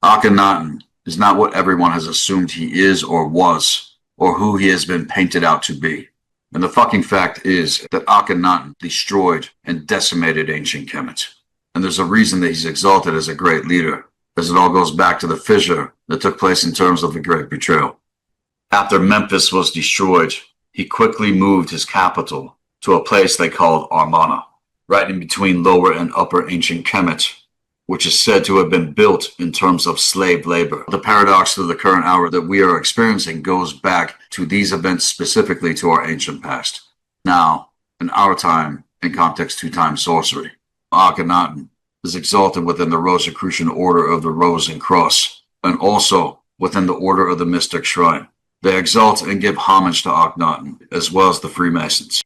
Akhenaton is not what everyone has assumed he is or was, or who he has been painted out to be. And the fucking fact is that Akhenaton destroyed and decimated ancient Kemet. And there's a reason that he's exalted as a great leader, as it all goes back to the fissure that took place in terms of the Great Betrayal. After Memphis was destroyed, he quickly moved his capital to a place they called Amarna, right in between lower and upper ancient Kemet, which is said to have been built in terms of slave labor. The paradox of the current hour that we are experiencing goes back to these events, specifically to our ancient past. Now, in our time, in context to time sorcery, Akhenaton is exalted within the Rosicrucian Order of the Rose and Cross, and also within the Order of the Mystic Shrine. They exalt and give homage to Akhenaton, as well as the Freemasons.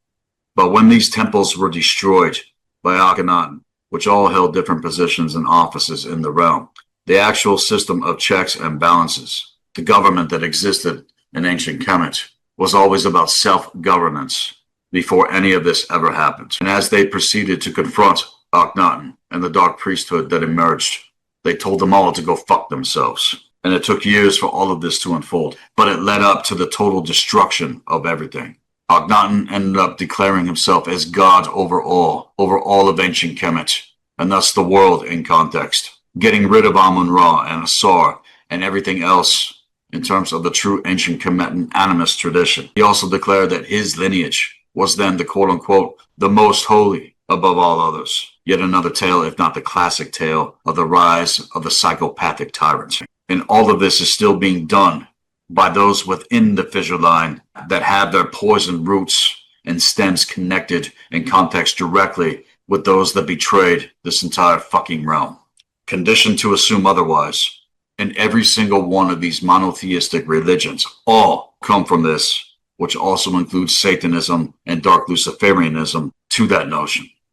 But when these temples were destroyed by Akhenaton, which all held different positions and offices in the realm, the actual system of checks and balances, the government that existed in ancient Kemet, was always about self-governance before any of this ever happened. And as they proceeded to confront Akhenaton and the dark priesthood that emerged, they told them all to go fuck themselves. And it took years for all of this to unfold, but it led up to the total destruction of everything. Akhenaton ended up declaring himself as God over all of ancient Kemet, and thus the world in context, getting rid of Amun-Ra and Asar and everything else in terms of the true ancient Kemetan animist tradition. He also declared that his lineage was then the quote-unquote the most holy above all others. Yet another tale, if not the classic tale, of the rise of the psychopathic tyrant. And all of this is still being done by those within the fissure line that have their poisoned roots and stems connected in context directly with those that betrayed this entire fucking realm. Conditioned to assume otherwise, and every single one of these monotheistic religions all come from this, which also includes Satanism and dark Luciferianism, to that notion.